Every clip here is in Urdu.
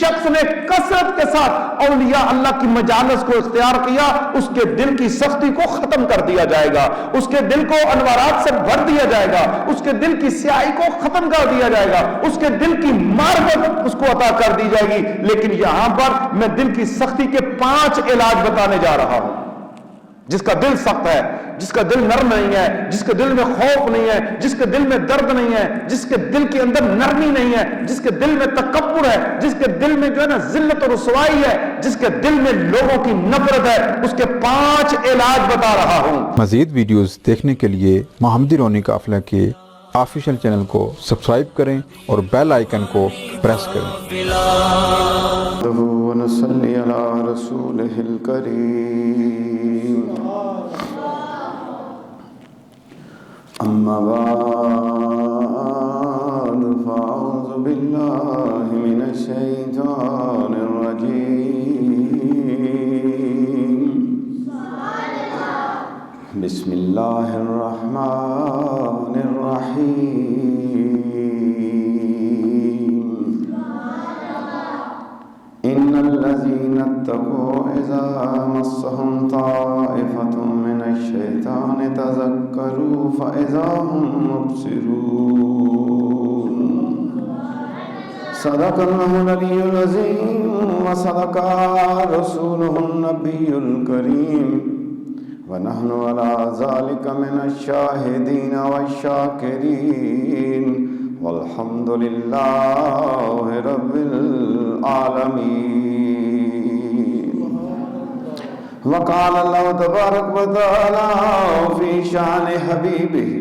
شخص نے کثرت کے ساتھ اولیاء اللہ کی مجالس کو اختیار کیا، اس کے دل کی سختی کو ختم کر دیا جائے گا، اس کے دل کو انوارات سے بھر دیا جائے گا، اس کے دل کی سیاہی کو ختم کر دیا جائے گا، اس کے دل کی معرفت اس کو عطا کر دی جائے گی۔ لیکن یہاں پر میں دل کی سختی کے 5 علاج بتانے جا رہا ہوں۔ جس کا دل سخت ہے، جس کا دل نرم نہیں ہے، جس کے دل میں خوف نہیں ہے، جس کے دل میں درد نہیں ہے، جس کے دل کے اندر نرمی نہیں ہے، جس کے دل میں تکبر ہے، جس کے دل میں جو ہے نا ذلت اور رسوائی ہے، جس کے دل میں لوگوں کی نفرت ہے، اس کے 5 علاج بتا رہا ہوں۔ مزید ویڈیوز دیکھنے کے لیے محمدی رونی قافلہ کے آفیشیل چینل کو سبسکرائب کریں اور بیل آئیکن کو پریس کریں۔ ونصلي على رسوله الكريم أما بعد فأعوذ بالله من الشيطان الرجيم بسم الله الرحمن الرحيم إن الذين اتقوا إذا مسهم طائفة من الشيطان تذكروا فإذا هم مبصرون صدق الله العلي العظيم وصدق رسوله النبي الكريم ونحن على ذلك من الشاهدين والشاكرين والحمد لله رب العالمين۔ وقال الله تبارك وتعالى في شأن حبيبه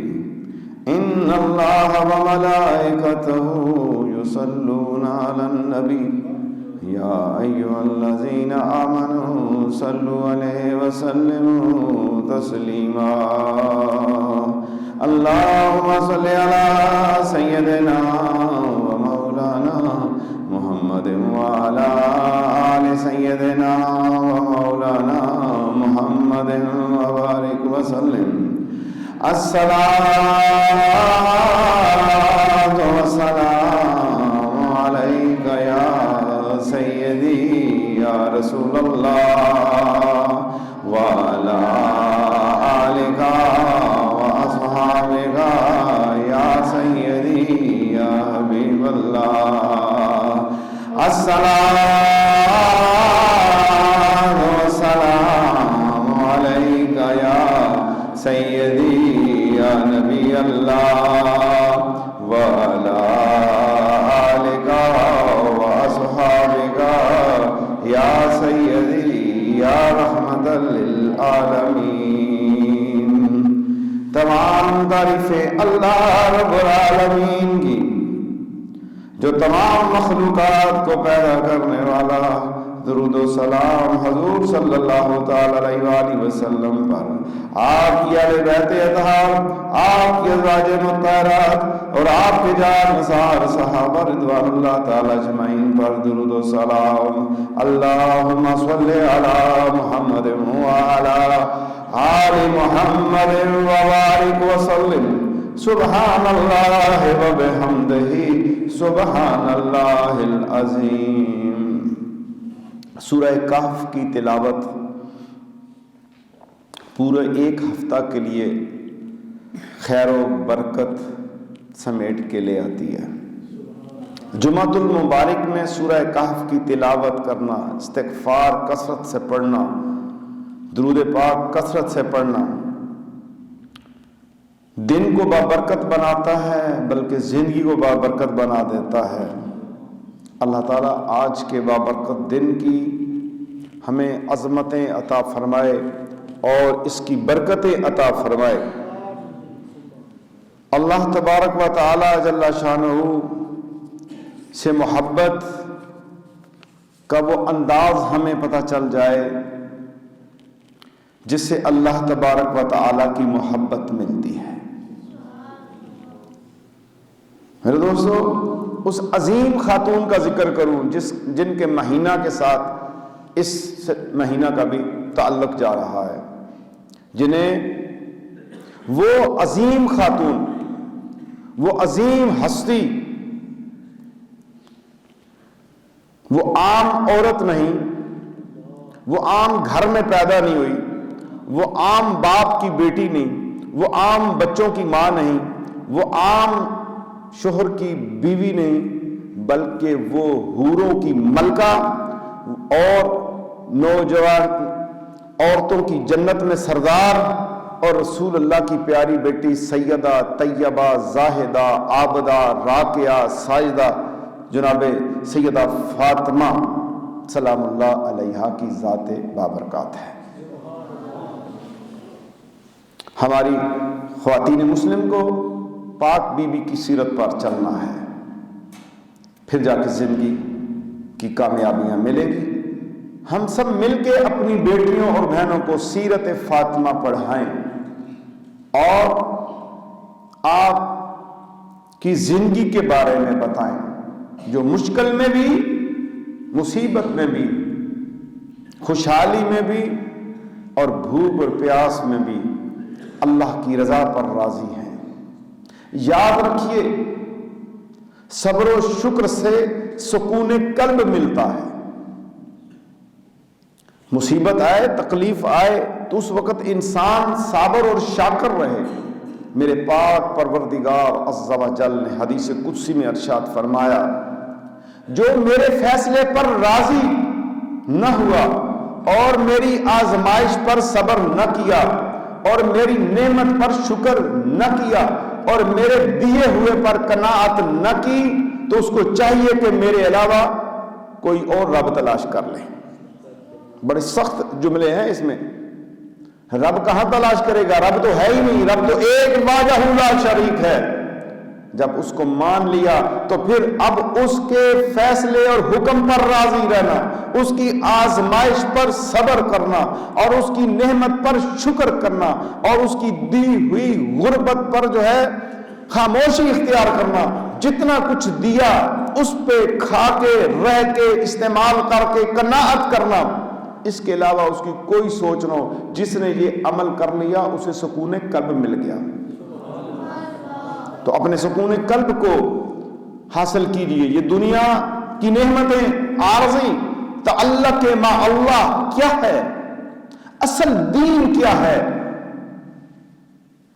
إن الله وملائكته يصلون على النبي يا أيها الذين آمنوا صلوا عليه وسلموا تسليما اللهم صل على سيدنا ومولانا محمد وعلى آل سيدنا ومولانا محمد وبارك وسلم الصلاة والسلام عليك يا سيدي يا رسول الله وعلى آلك وأصحابك يا سيدي يا حبيب الله الصلاة والسلام عليك يا سيدي يا نبي الله وعلى آلك وأصحابك يا سيدي يا رحمة للعالمين۔ تمام تعریفیں اللہ رب العالمین کی، جو تمام مخلوقات کو پیدا کرنے والا۔ درود و سلام حضور صلی اللہ تعالی علیہ وآلہ وسلم پر، آپ کی اہل بیت اطہار، آپ کی ازواج مطہرات اور آپ کے جان نثار صحابہ رضوان اللہ تعالی اجمعین پر درود و سلام۔ اللہم صلی علی محمد وعلی آل محمد وبارک وسلم سبحان اللہ وبحمدہ سبحان اللہ العظیم۔ سورہ کہف کی تلاوت پورے 1 ہفتہ کے لیے خیر و برکت سمیٹ کے لے آتی ہے۔ جمعۃ المبارک میں سورہ کہف کی تلاوت کرنا، استغفار کثرت سے پڑھنا، درود پاک کثرت سے پڑھنا دن کو بابرکت بناتا ہے، بلکہ زندگی کو بابرکت بنا دیتا ہے۔ اللہ تعالیٰ آج کے بابرکت دن کی ہمیں عظمتیں عطا فرمائے اور اس کی برکتیں عطا فرمائے۔ اللہ تبارک و تعالی جل شانہ سے محبت کا وہ انداز ہمیں پتہ چل جائے جس سے اللہ تبارک و تعالی کی محبت ملتی ہے۔ میرے دوستو، اس عظیم خاتون کا ذکر کروں جن کے مہینہ کے ساتھ اس مہینہ کا بھی تعلق جا رہا ہے، جنہیں وہ عظیم خاتون، وہ عظیم ہستی وہ عام عورت نہیں، وہ عام گھر میں پیدا نہیں ہوئی، وہ عام باپ کی بیٹی نہیں، وہ عام بچوں کی ماں نہیں، وہ عام شوہر کی بیوی نہیں، بلکہ وہ حوروں کی ملکہ اور نوجوان عورتوں کی جنت میں سردار اور رسول اللہ کی پیاری بیٹی سیدہ طیبہ زاہدہ عابدہ راکعہ ساجدہ جناب سیدہ فاطمہ سلام اللہ علیہا کی ذات بابرکات ہے۔ ہماری خواتین مسلم کو پاک بی بی کی سیرت پر چلنا ہے، پھر جا کے زندگی کی کامیابیاں ملے گی۔ ہم سب مل کے اپنی بیٹیوں اور بہنوں کو سیرت فاطمہ پڑھائیں اور آپ کی زندگی کے بارے میں بتائیں، جو مشکل میں بھی، مصیبت میں بھی، خوشحالی میں بھی اور بھوک اور پیاس میں بھی اللہ کی رضا پر راضی ہیں۔ یاد رکھیے، صبر و شکر سے سکون قلب ملتا ہے۔ مصیبت آئے، تکلیف آئے تو اس وقت انسان صابر اور شاکر رہے۔ میرے پاک پروردگار عز و جل نے حدیث قدسی میں ارشاد فرمایا، جو میرے فیصلے پر راضی نہ ہوا اور میری آزمائش پر صبر نہ کیا اور میری نعمت پر شکر نہ کیا اور میرے دیے ہوئے پر قناعت نہ کی، تو اس کو چاہیے کہ میرے علاوہ کوئی اور رب تلاش کر لے۔ بڑے سخت جملے ہیں اس میں۔ رب کہاں تلاش کرے گا؟ رب تو ہے ہی نہیں، رب تو ایک واحدہ لا شریک ہے۔ جب اس کو مان لیا تو پھر اب اس کے فیصلے اور حکم پر راضی رہنا، اس کی آزمائش پر صبر کرنا اور اس کی نعمت پر شکر کرنا اور اس کی دی ہوئی غربت پر جو ہے خاموشی اختیار کرنا۔ جتنا کچھ دیا اس پہ کھا کے، رہ کے، استعمال کر کے قناعت کرنا، اس کے علاوہ اس کی کوئی سوچ نہ ہو۔ جس نے یہ عمل کر لیا اسے سکون قلب مل گیا۔ تو اپنے سکون قلب کو حاصل کیجیے۔ یہ دنیا کی نعمتیں عارضی، تعلق مع اللہ کیا ہے؟ اصل دین کیا ہے؟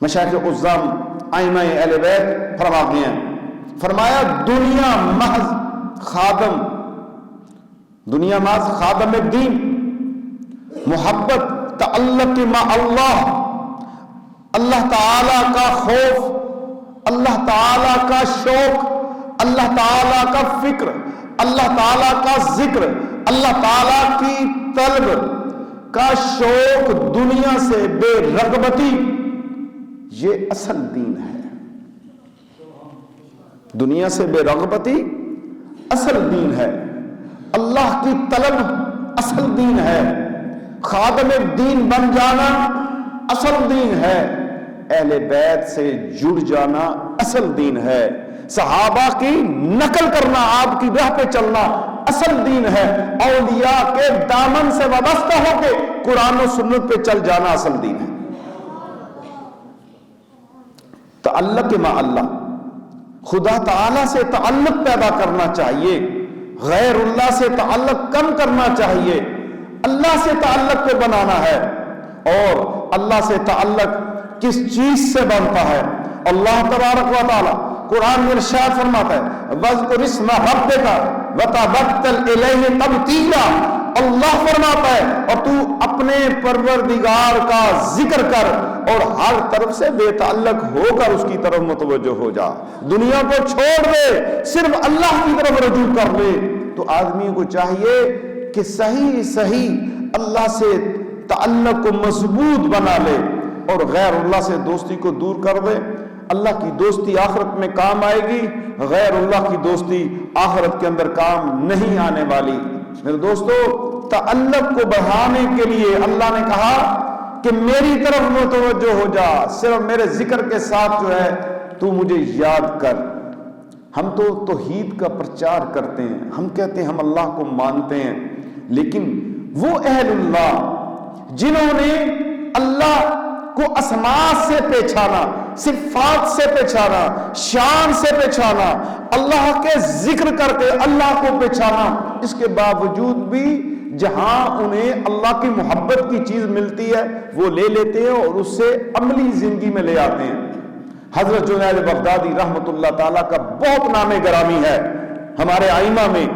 مشایخ عظام ائمہ اہل بیت فرماتے ہیں، فرمایا دنیا محض خادم، دنیا محض خادم دین، محبت، تعلق مع اللہ، اللہ تعالی کا خوف، اللہ تعالی کا شوق، اللہ تعالی کا فکر، اللہ تعالی کا ذکر، اللہ تعالی کی طلب کا شوق، دنیا سے بے رغبتی، یہ اصل دین ہے۔ دنیا سے بے رغبتی اصل دین ہے، اللہ کی طلب اصل دین ہے، خادم دین بن جانا اصل دین ہے، اہل بیت سے جڑ جانا اصل دین ہے، صحابہ کی نقل کرنا، آپ کی راہ پہ چلنا اصل دین ہے، اولیاء کے دامن سے وابستہ ہو کے قرآن و سنت پہ چل جانا اصل دین ہے۔ تعلق مع اللہ، خدا تعالی سے تعلق پیدا کرنا چاہیے، غیر اللہ سے تعلق کم کرنا چاہیے، اللہ سے تعلق کو بنانا ہے۔ اور اللہ سے تعلق کس چیز سے بنتا ہے؟ اللہ تبارک و تعالی قرآن میں ارشاد فرماتا ہے وَاذْكُرِ اسْمَ رَبِّكَ وَتَبَتَّلْ إِلَيْهِ تَبْتِيلًا۔ اللہ فرماتا ہے اور تو اپنے پروردگار کا ذکر کر اور ہر طرف سے بے تعلق ہو کر اس کی طرف متوجہ ہو جا، دنیا کو چھوڑ دے، صرف اللہ کی طرف رجوع کر لے۔ تو آدمی کو چاہیے کہ صحیح اللہ سے تعلق کو مضبوط بنا لے اور غیر اللہ سے دوستی کو دور کر دے۔ اللہ کی دوستی آخرت میں کام آئے گی، غیر اللہ کی دوستی آخرت کے اندر کام نہیں آنے والی۔ میرے دوستو، تعلق کو بڑھانے کے لیے اللہ نے کہا کہ میری طرف متوجہ ہو جا، صرف میرے ذکر کے ساتھ جو ہے تو مجھے یاد کر۔ ہم تو توحید کا پرچار کرتے ہیں، ہم کہتے ہیں ہم اللہ کو مانتے ہیں، لیکن وہ اہل اللہ جنہوں نے اللہ کو اسماء سے پہچانا، صفات سے پہچانا، شان سے پہچانا، اللہ کے ذکر کر کے اللہ کو پہچانا، اس کے باوجود بھی جہاں انہیں اللہ کی محبت کی چیز ملتی ہے وہ لے لیتے ہیں اور اس سے عملی زندگی میں لے آتے ہیں۔ حضرت جنید بغدادی رحمت اللہ تعالیٰ کا بہت نام گرامی ہے ہمارے ائمہ میں،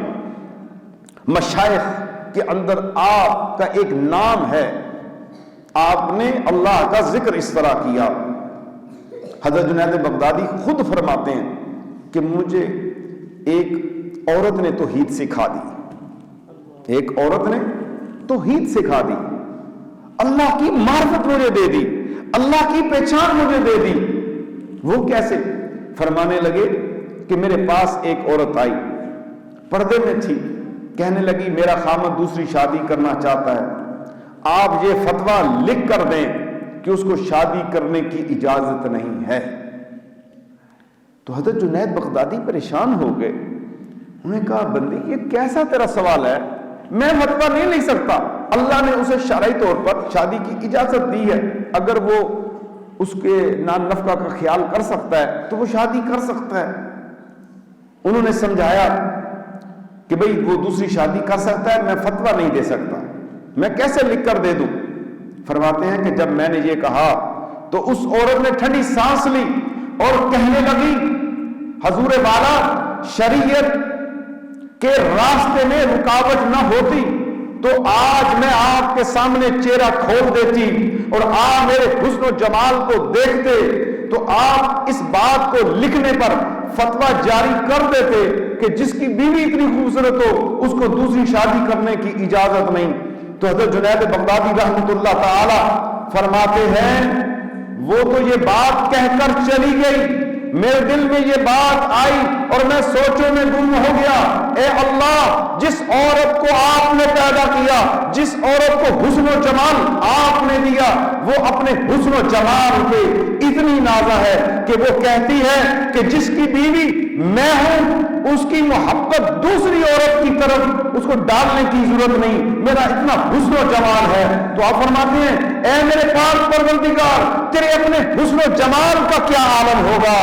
مشائخ کے اندر آپ کا ایک نام ہے، آپ نے اللہ کا ذکر اس طرح کیا۔ حضرت جنید بغدادی خود فرماتے ہیں کہ مجھے ایک عورت نے توحید سکھا دی، ایک عورت نے توحید سکھا دی، اللہ کی معرفت مجھے دے دی، اللہ کی پہچان مجھے دے دی۔ وہ کیسے؟ فرمانے لگے کہ میرے پاس ایک عورت آئی، پردے میں تھی، کہنے لگی میرا خامد دوسری شادی کرنا چاہتا ہے، آپ یہ فتویٰ لکھ کر دیں کہ اس کو شادی کرنے کی اجازت نہیں ہے۔ تو حضرت جنید بغدادی پریشان ہو گئے، انہوں نے کہا بندی یہ کیسا تیرا سوال ہے، میں فتویٰ نہیں لکھ سکتا، اللہ نے اسے شرعی طور پر شادی کی اجازت دی ہے، اگر وہ اس کے نان نفقہ کا خیال کر سکتا ہے تو وہ شادی کر سکتا ہے۔ انہوں نے سمجھایا کہ بھئی وہ دوسری شادی کر سکتا ہے، میں فتویٰ نہیں دے سکتا، میں کیسے لکھ کر دے دوں؟ فرماتے ہیں کہ جب میں نے یہ کہا تو اس عورت نے ٹھنڈی سانس لی اور کہنے لگی حضور والا شریعت کے راستے میں رکاوٹ نہ ہوتی تو آج میں آپ کے سامنے چہرہ کھول دیتی اور آپ میرے حسن و جمال کو دیکھتے تو آپ اس بات کو لکھنے پر فتویٰ جاری کر دیتے کہ جس کی بیوی اتنی خوبصورت ہو اس کو دوسری شادی کرنے کی اجازت نہیں۔ تو حضرت جنید بغدادی رحمت اللہ تعالی فرماتے ہیں وہ تو یہ بات کہہ کر چلی گئی، میرے دل میں یہ بات آئی اور میں سوچوں میں گم ہو گیا، اے اللہ جس عورت کو آپ نے پیدا کیا، جس عورت کو حسن و جمال آپ نے دیا، وہ اپنے حسن و جمال پہ اتنی نازا ہے کہ وہ کہتی ہے کہ جس کی بیوی میں ہوں اس کی محبت دوسری عورت کی طرف اس کو ڈالنے کی ضرورت نہیں، میرا اتنا حسن و جمال ہے۔ تو آپ فرماتے ہیں اے میرے پاک پروردگار تیرے اپنے حسن و جمال کا کیا عالم ہوگا،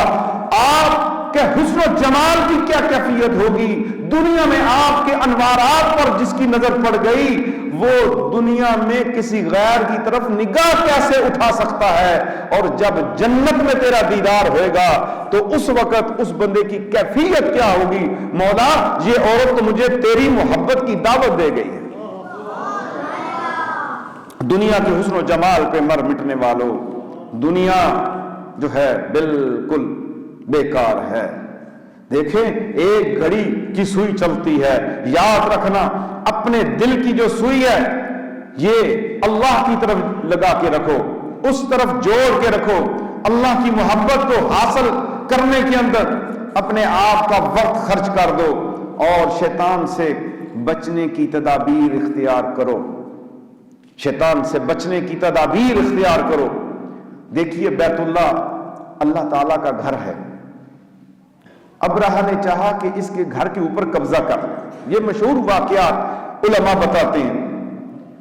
آپ کے حسن و جمال کی کیا کیفیت ہوگی، دنیا میں آپ کے انوارات پر جس کی نظر پڑ گئی وہ دنیا میں کسی غیر کی طرف نگاہ کیسے اٹھا سکتا ہے، اور جب جنت میں تیرا دیدار ہوئے گا تو اس وقت اس بندے کی کیفیت کیا ہوگی۔ مولا یہ عورت تو مجھے تیری محبت کی دعوت دے گئی ہے۔ دنیا کے حسن و جمال پہ مر مٹنے والوں، دنیا جو ہے بالکل بیکار ہے۔ دیکھیں ایک گھڑی کی سوئی چلتی ہے، یاد رکھنا اپنے دل کی جو سوئی ہے یہ اللہ کی طرف لگا کے رکھو، اس طرف جوڑ کے رکھو، اللہ کی محبت کو حاصل کرنے کے اندر اپنے آپ کا وقت خرچ کر دو اور شیطان سے بچنے کی تدابیر اختیار کرو، شیطان سے بچنے کی تدابیر اختیار کرو۔ دیکھیے بیت اللہ اللہ تعالیٰ کا گھر ہے، ابرہہ نے چاہا کہ اس کے گھر کے اوپر قبضہ کر لے، یہ مشہور واقعات علماء بتاتے ہیں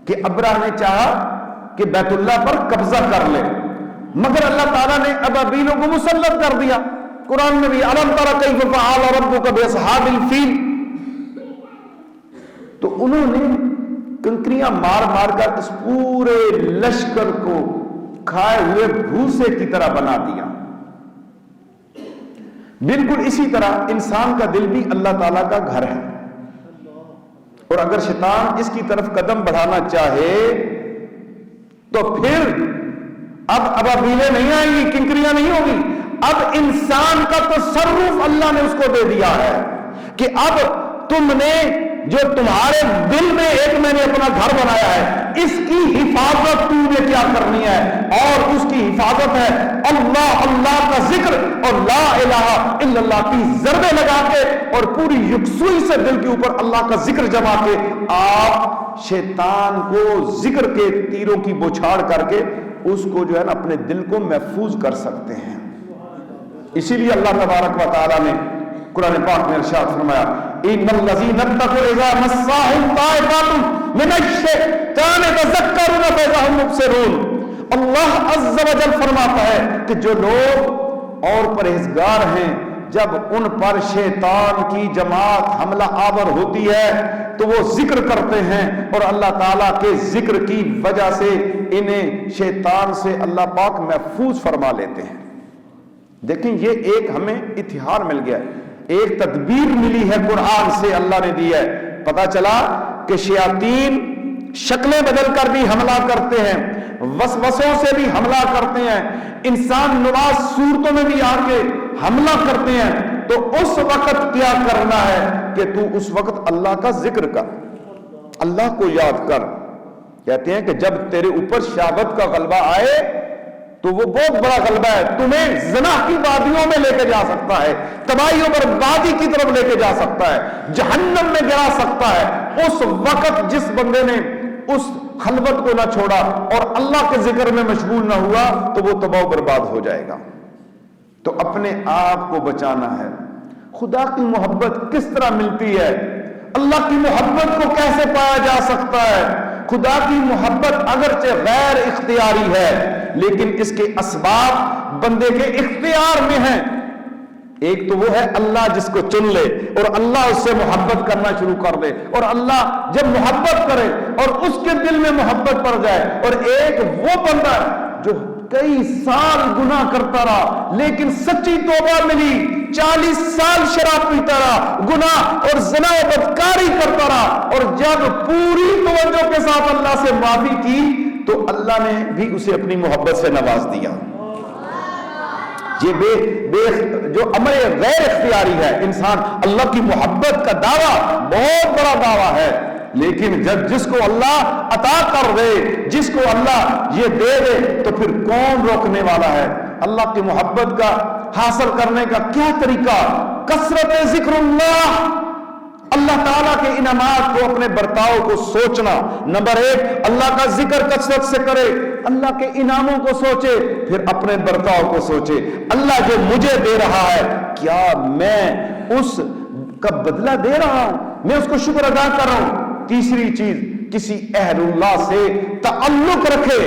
کہ ابرہہ نے چاہا کہ بیت اللہ پر قبضہ کر لے، مگر اللہ تعالیٰ نے ابابیلوں کو مسلط کر دیا۔ قرآن میں بھی الم تر کیف فعل ربک باصحاب الفیل، تو انہوں نے کنکریاں مار مار کر اس پورے لشکر کو کھائے ہوئے بھوسے کی طرح بنا دیا۔ بالکل اسی طرح انسان کا دل بھی اللہ تعالیٰ کا گھر ہے، اور اگر شیطان اس کی طرف قدم بڑھانا چاہے تو پھر اب ابابیلیں نہیں آئیں گی، کنکریاں نہیں ہوگی، اب انسان کا تصرف اللہ نے اس کو دے دیا ہے کہ اب تم نے جو تمہارے دل میں ایک میں نے اپنا گھر بنایا ہے اس کی حفاظت تم نے کیا کرنی ہے، اور اس کی حفاظت ہے اللہ اللہ کا ذکر اور لا الہ الا اللہ کی ضربیں لگا کے اور پوری یکسوئی سے دل کے اوپر اللہ کا ذکر جما کے آپ شیطان کو ذکر کے تیروں کی بوچھاڑ کر کے اس کو جو ہے نا اپنے دل کو محفوظ کر سکتے ہیں۔ اسی لیے اللہ تبارک و تعالی نے قرآن پاک میں ارشاد فرمایا ان الذین اتقوا اذا مسهم طائفۃ من الشیطان تذکرون فاذا هم مبصرون۔ اللہ عز و جل فرماتا ہے کہ جو لوگ اور پرہیزگار ہیں جب ان پر شیطان کی جماعت حملہ آور ہوتی ہے تو وہ ذکر کرتے ہیں اور اللہ تعالیٰ کے ذکر کی وجہ سے انہیں شیطان سے اللہ پاک محفوظ فرما لیتے ہیں۔ دیکھیں یہ ایک ہمیں اتحاد مل گیا، ایک تدبیر ملی ہے قرآن سے اللہ نے دی ہے۔ پتہ چلا کہ شیاطین شکلیں بدل کر بھی حملہ کرتے ہیں، وسوسوں سے بھی حملہ کرتے ہیں، انسان نواز صورتوں میں بھی آ کے حملہ کرتے ہیں۔ تو اس وقت کیا کرنا ہے کہ تو اس وقت اللہ کا ذکر کر، اللہ کو یاد کر۔ کہتے ہیں کہ جب تیرے اوپر شہوت کا غلبہ آئے تو وہ بہت بڑا غلبہ ہے، تمہیں زنا کی وادیوں میں لے کے جا سکتا ہے، تباہی و بربادی کی طرف لے کے جا سکتا ہے، جہنم میں گرا سکتا ہے۔ اس وقت جس بندے نے اس خلوت کو نہ چھوڑا اور اللہ کے ذکر میں مشغول نہ ہوا تو وہ تباہ و برباد ہو جائے گا۔ تو اپنے آپ کو بچانا ہے۔ خدا کی محبت کس طرح ملتی ہے؟ اللہ کی محبت کو کیسے پایا جا سکتا ہے؟ خدا کی محبت اگرچہ غیر اختیاری ہے لیکن اس کے اسباب بندے کے اختیار میں ہیں۔ ایک تو وہ ہے اللہ جس کو چن لے اور اللہ اس سے محبت کرنا شروع کر دے، اور اللہ جب محبت کرے اور اس کے دل میں محبت پڑ جائے۔ اور ایک وہ بندہ جو کئی سال گناہ کرتا رہا لیکن سچی توبہ ملی، 40 سال شراب پیتا رہا، گناہ اور زنا و بدکاری کرتا رہا، اور جب پوری توجہ کے ساتھ اللہ سے معافی کی تو اللہ نے بھی اسے اپنی محبت سے نواز دیا۔ یہ جو امر غیر اختیاری ہے، انسان اللہ کی محبت کا دعویٰ بہت بڑا دعویٰ ہے، لیکن جب جس کو اللہ عطا کر دے، جس کو اللہ یہ دے دے تو پھر کون روکنے والا ہے؟ اللہ کی محبت کا حاصل کرنے کا کیا طریقہ؟ کثرت ذکر اللہ تعالیٰ کے انعامات کو، اپنے برتاؤ کو سوچنا۔ نمبر 1 اللہ کا ذکر کثرت سے کرے، اللہ کے انعاموں کو سوچے، پھر اپنے برتاؤ کو سوچے۔ اللہ جو مجھے دے رہا ہے کیا میں اس کا بدلہ دے رہا ہوں؟ میں اس کو شکر ادا کر رہا ہوں؟ تیسری چیز، کسی اہل اللہ سے تعلق رکھے،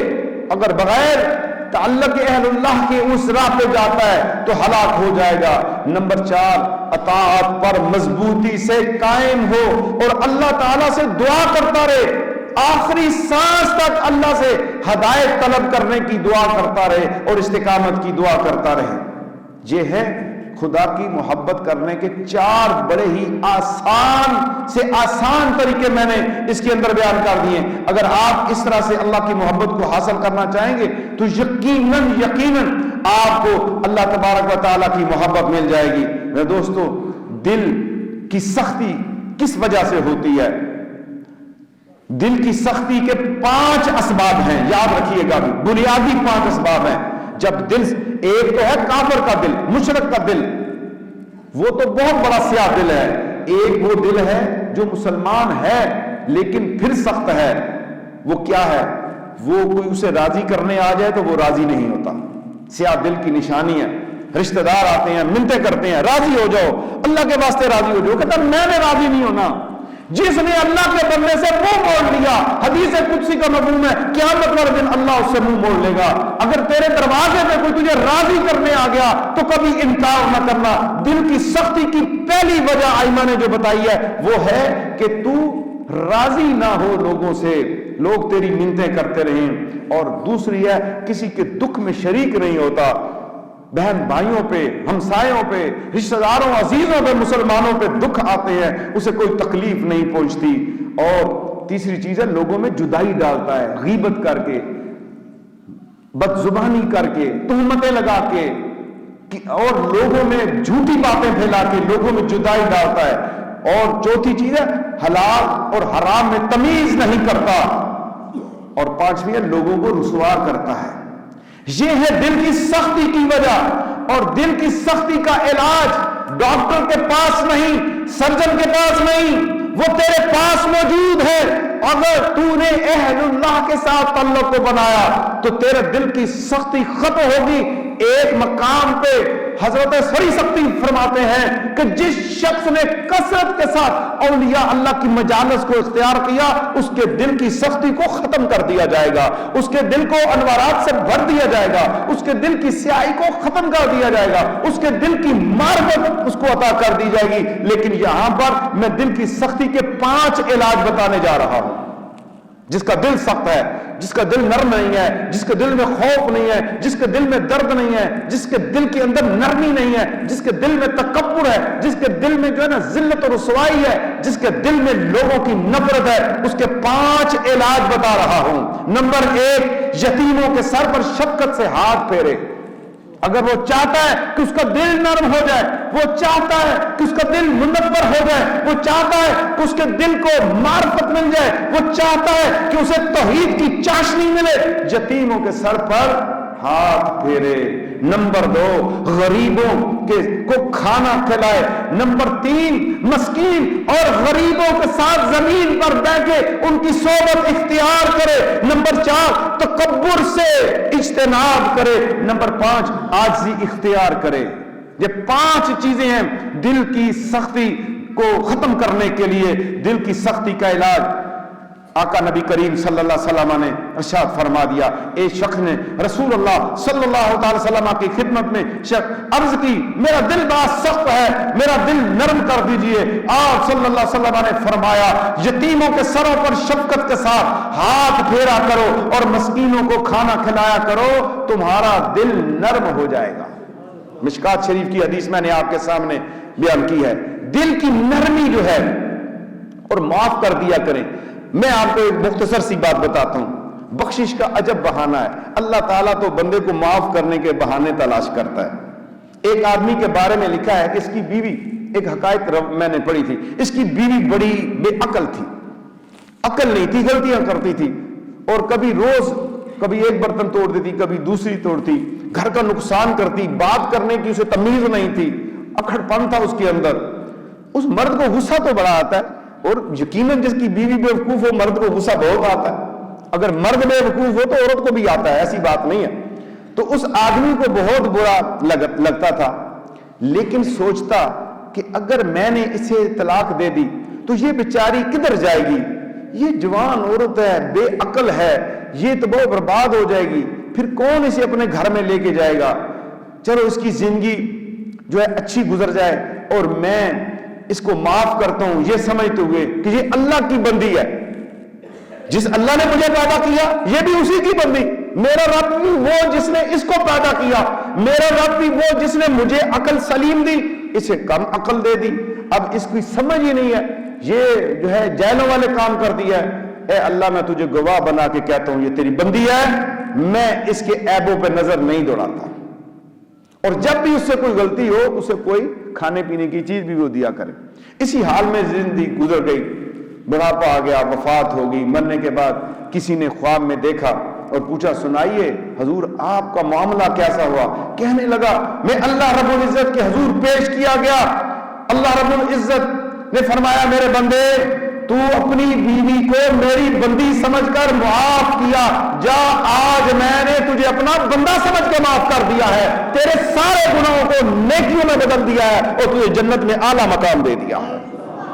اگر بغیر تعلق اہل اللہ کے اس راہ پہ جاتا ہے تو ہلاک ہو جائے گا۔ نمبر 4 اطاعت پر مضبوطی سے قائم ہو اور اللہ تعالیٰ سے دعا کرتا رہے، آخری سانس تک اللہ سے ہدایت طلب کرنے کی دعا کرتا رہے اور استقامت کی دعا کرتا رہے۔ یہ ہے خدا کی محبت کرنے کے 4 بڑے ہی آسان سے آسان طریقے میں نے اس کے اندر بیان کر دیے۔ اگر آپ اس طرح سے اللہ کی محبت کو حاصل کرنا چاہیں گے تو یقیناً آپ کو اللہ تبارک و تعالیٰ کی محبت مل جائے گی۔ میرے دوستو، دل کی سختی کس وجہ سے ہوتی ہے؟ دل کی سختی کے 5 اسباب ہیں، یاد رکھیے گا، بنیادی 5 اسباب ہیں۔ جب دل، ایک تو ہے کافر کا دل، مشرک کا دل، وہ تو بہت بڑا سیاہ دل ہے۔ ایک وہ دل ہے جو مسلمان ہے لیکن پھر سخت ہے، وہ کیا ہے؟ وہ کوئی اسے راضی کرنے آ جائے تو وہ راضی نہیں ہوتا، سیاہ دل کی نشانی ہے۔ رشتہ دار آتے ہیں، منتیں کرتے ہیں، راضی ہو جاؤ، اللہ کے واسطے راضی ہو جاؤ، کہتا میں نے راضی نہیں ہونا۔ جس نے اللہ کے بندے سے منہ موڑ لیا، حدیث قدسی کا مفہوم ہے قیامت والے دن اللہ اس سے منہ موڑ لے گا۔ اگر تیرے دروازے پہ کوئی تجھے راضی کرنے آ گیا تو کبھی انکار نہ کرنا۔ دل کی سختی کی پہلی وجہ آئمہ نے جو بتائی ہے وہ ہے کہ تو راضی نہ ہو لوگوں سے، لوگ تیری منتیں کرتے رہیں۔ اور دوسری ہے کسی کے دکھ میں شریک نہیں ہوتا، بہن بھائیوں پہ، ہمسایوں پہ، رشتہ داروں، عزیزوں پہ، مسلمانوں پہ دکھ آتے ہیں، اسے کوئی تکلیف نہیں پہنچتی۔ اور تیسری چیز ہے لوگوں میں جدائی ڈالتا ہے، غیبت کر کے، بد زبانی کر کے، تہمتیں لگا کے، اور لوگوں میں جھوٹی باتیں پھیلا کے لوگوں میں جدائی ڈالتا ہے۔ اور چوتھی چیز ہے حلال اور حرام میں تمیز نہیں کرتا۔ اور پانچویں ہے لوگوں کو رسوا کرتا ہے۔ یہ ہے دل کی سختی کی وجہ۔ اور دل کی سختی کا علاج ڈاکٹر کے پاس نہیں، سرجن کے پاس نہیں، وہ تیرے پاس موجود ہے۔ اگر تو نے اہل اللہ کے ساتھ تعلق کو بنایا تو تیرے دل کی سختی ختم ہوگی۔ ایک مقام پہ حضرت سری سختی فرماتے ہیں کہ جس شخص نے کثرت کے ساتھ اولیاء اللہ کی مجالس کو اختیار کیا اس کے دل کی سختی کو ختم کر دیا جائے گا، اس کے دل کو انوارات سے بھر دیا جائے گا، اس کے دل کی سیاہی کو ختم کر دیا جائے گا، اس کے دل کی معرفت اس کو عطا کر دی جائے گی۔ لیکن یہاں پر میں دل کی سختی کے 5 علاج بتانے جا رہا ہوں۔ جس کا دل سخت ہے، جس کا دل نرم نہیں ہے، جس کے دل میں خوف نہیں ہے، جس کے دل میں درد نہیں ہے، جس کے دل کے اندر نرمی نہیں ہے، جس کے دل میں تکبر ہے، جس کے دل میں جو ہے نا ذلت اور رسوائی ہے، جس کے دل میں لوگوں کی نفرت ہے، اس کے 5 علاج بتا رہا ہوں۔ نمبر 1، یتیموں کے سر پر شفقت سے ہاتھ پھیرے۔ اگر وہ چاہتا ہے کہ اس کا دل نرم ہو جائے، وہ چاہتا ہے کہ اس کا دل منور ہو جائے، وہ چاہتا ہے کہ اس کے دل کو معرفت مل جائے، وہ چاہتا ہے کہ اسے توحید کی چاشنی ملے، یتیموں کے سر پر ہاتھ پھیرے۔ نمبر 2، غریبوں کو کھانا کھلائے۔ نمبر 3، مسکین اور غریبوں کے ساتھ زمین پر بیٹھے ان کی صحبت اختیار کرے۔ نمبر 4، تکبر سے اجتناب کرے۔ نمبر 5، عاجزی اختیار کرے۔ یہ 5 چیزیں ہیں دل کی سختی کو ختم کرنے کے لیے، دل کی سختی کا علاج۔ آقا نبی کریم صلی اللہ علیہ وسلم نے ارشاد فرما دیا، ایک شخص نے رسول اللہ صلی اللہ علیہ وسلم کی خدمت میں عرض کی، میرا دل بڑا سخت ہے، میرا دل نرم کر دیجئے۔ آپ صلی اللہ علیہ وسلم نے فرمایا، یتیموں کے سروں پر شفقت کے ساتھ ہاتھ پھیرا کرو اور مسکینوں کو کھانا کھلایا کرو، تمہارا دل نرم ہو جائے گا۔ مشکات شریف کی حدیث میں نے آپ کے سامنے بیان کی ہے۔ دل کی نرمی جو ہے اور معاف کر دیا کریں۔ میں آپ کو ایک مختصر سی بات بتاتا ہوں، بخشش کا عجب بہانہ ہے۔ اللہ تعالیٰ تو بندے کو معاف کرنے کے بہانے تلاش کرتا ہے۔ ایک آدمی کے بارے میں لکھا ہے کہ اس کی بیوی، ایک حقائق میں نے پڑھی تھی، اس کی بیوی بڑی بے عقل تھی، عقل نہیں تھی، غلطیاں کرتی تھی، اور کبھی ایک برتن توڑ دیتی، کبھی دوسری توڑتی، گھر کا نقصان کرتی، بات کرنے کی اسے تمیز نہیں تھی، اکھڑ پن تھا اس کے اندر۔ اس مرد کو غصہ تو بڑا آتا ہے، اور یقیناً جس کی بیوی بے وقوف ہو مرد کو غصہ بہت آتا ہے۔ اگر مرد بے وقوف ہو تو عورت کو بھی آتا ہے، ایسی بات نہیں ہے۔ تو اس آدمی کو بہت برا لگتا تھا، لیکن سوچتا کہ اگر میں نے اسے طلاق دے دی تو یہ بیچاری کدھر جائے گی، یہ جوان عورت ہے، بے عقل ہے، یہ تو بہت برباد ہو جائے گی، پھر کون اسے اپنے گھر میں لے کے جائے گا، چلو اس کی زندگی جو ہے اچھی گزر جائے اور میں اس کو معاف کرتا ہوں، یہ سمجھتے ہوئے کہ یہ اللہ کی بندی ہے، جس اللہ نے مجھے پیدا کیا یہ بھی اسی کی بندی، میرا رب بھی وہ جس نے اس کو پیدا کیا، میرا رب بھی وہ جس نے مجھے عقل سلیم دی، اسے کم عقل دے دی، اب اس کی سمجھ ہی نہیں ہے، یہ جو ہے جیلوں والے کام کر دیا ہے۔ اے اللہ میں تجھے گواہ بنا کے کہتا ہوں یہ تیری بندی ہے، میں اس کے عیبوں پہ نظر نہیں دوڑاتا، اور جب بھی اس سے کوئی غلطی ہو اسے کوئی کھانے پینے کی چیز بھی وہ دیا کرے۔ اسی حال میں زندگی گزر گئی، بڑھاپا آ گیا، وفات ہو گئی۔ مرنے کے بعد کسی نے خواب میں دیکھا اور پوچھا، سنائیے حضور آپ کا معاملہ کیسا ہوا؟ کہنے لگا، میں اللہ رب العزت کے حضور پیش کیا گیا، اللہ رب العزت نے فرمایا، میرے بندے تو اپنی بیوی کو میری بندی سمجھ کر معاف کیا، جا آج میں نے تجھے اپنا بندہ سمجھ کے معاف کر دیا ہے، تیرے سارے گناہوں کو نیکیوں میں بدل دیا ہے اور تجھے جنت میں اعلیٰ مقام دے دیا ہے۔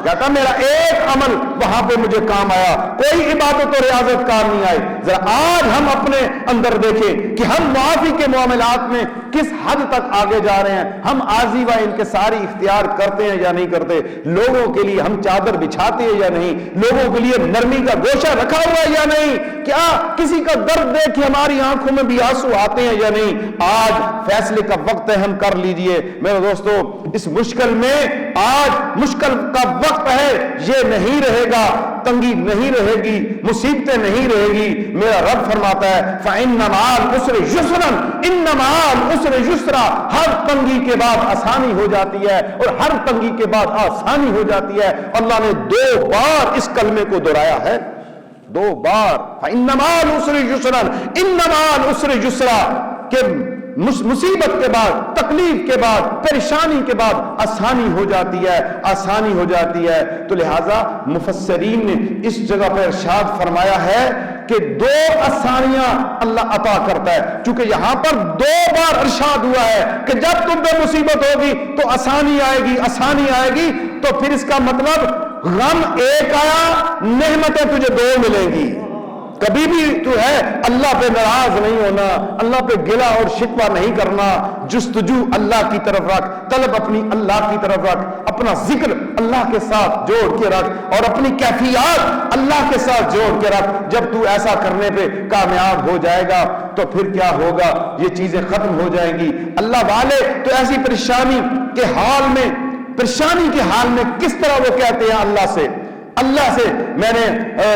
کہتا میرا ایک عمل وہاں پہ مجھے کام آیا، کوئی عبادت و ریاضت کام نہیں آئی۔ ذرا آج ہم اپنے اندر دیکھیں کہ ہم معافی کے معاملات میں کس حد تک آگے جا رہے ہیں، ہم عاجزی و انکساری اختیار کرتے ہیں یا نہیں کرتے، لوگوں کے لیے ہم چادر بچھاتے ہیں یا نہیں، لوگوں کے لیے نرمی کا گوشہ رکھا ہوا ہے یا نہیں، کیا کسی کا درد دیکھ کے ہماری آنکھوں میں بھی آنسو آتے ہیں یا نہیں۔ آج فیصلے کا وقت ہے، ہم کر لیجئے میرے دوستو، اس مشکل میں آج مشکل کا وقت ہے، یہ نہیں رہے گا، تنگی نہیں رہے گی، مصیبتیں نہیں رہے گی۔ میرا رب فرماتا ہے فَإِنَّ مَعَ الْعُسْرِ يُسْرًا إِنَّ مَعَ الْعُسْرِ يُسْرًا، ہر تنگی کے بعد آسانی ہو جاتی ہے اور ہر تنگی کے بعد آسانی ہو جاتی ہے۔ اللہ نے 2 بار اس کلمے کو دہرایا ہے، 2 بار، فَإِنَّ مَعَ الْعُسْرِ يُسْرًا إِنَّ مَعَ الْعُسْرِ يُسْرًا، کہ مصیبت کے بعد، تکلیف کے بعد، پریشانی کے بعد آسانی ہو جاتی ہے، آسانی ہو جاتی ہے۔ تو لہٰذا مفسرین نے اس جگہ پر ارشاد فرمایا ہے کہ دو آسانیاں اللہ عطا کرتا ہے، چونکہ یہاں پر دو بار ارشاد ہوا ہے کہ جب تم پہ مصیبت ہوگی تو آسانی آئے گی، آسانی آئے گی، تو پھر اس کا مطلب غم ایک آیا، نعمتیں تجھے دو ملیں گی۔ کبھی بھی تو ہے اللہ پہ ناراض نہیں ہونا، اللہ پہ گلہ اور شکوہ نہیں کرنا، جستجو اللہ کی طرف رکھ، طلب اپنی اللہ کی طرف رکھ، اپنا ذکر اللہ کے ساتھ جوڑ کے رکھ، اور اپنی کیفیات اللہ کے ساتھ جوڑ کے رکھ۔ جب تو ایسا کرنے پہ کامیاب ہو جائے گا تو پھر کیا ہوگا، یہ چیزیں ختم ہو جائیں گی۔ اللہ والے تو ایسی پریشانی کے حال میں، پریشانی کے حال میں کس طرح وہ کہتے ہیں اللہ سے میں نے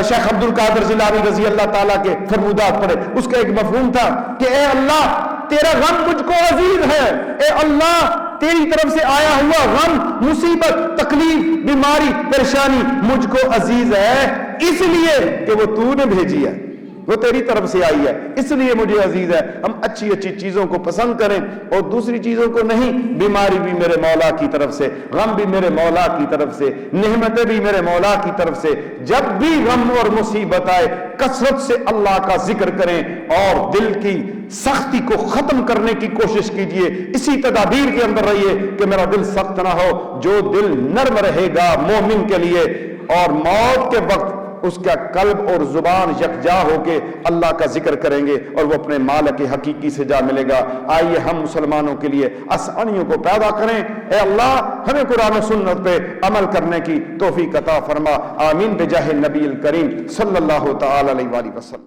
شیخ عبد القادر جیلانی رضی اللہ تعالیٰ کے فرمودات پڑھے، اس کا ایک مفہوم تھا کہ اے اللہ تیرا غم مجھ کو عزیز ہے، اے اللہ تیری طرف سے آیا ہوا غم، مصیبت، تکلیف، بیماری، پریشانی مجھ کو عزیز ہے، اس لیے کہ وہ تو نے بھیجی ہے، وہ تیری طرف سے آئی ہے، اس لیے مجھے عزیز ہے۔ ہم اچھی اچھی چیزوں کو پسند کریں اور دوسری چیزوں کو نہیں۔ بیماری بھی میرے مولا کی طرف سے، غم بھی میرے مولا کی طرف سے، نعمتیں بھی میرے مولا کی طرف سے۔ جب بھی غم اور مصیبت آئے کثرت سے اللہ کا ذکر کریں اور دل کی سختی کو ختم کرنے کی کوشش کیجئے، اسی تدابیر کے اندر رہیے کہ میرا دل سخت نہ ہو۔ جو دل نرم رہے گا مومن کے لیے، اور موت کے وقت اس کا قلب اور زبان یکجا ہو کے اللہ کا ذکر کریں گے اور وہ اپنے مالک حقیقی سے جا ملے گا۔ آئیے ہم مسلمانوں کے لیے آسانیوں کو پیدا کریں۔ اے اللہ ہمیں قرآن و سنت پہ عمل کرنے کی توفیق عطا فرما، آمین بجاہ نبی الکریم صلی اللہ تعالی علیہ وآلہ وسلم۔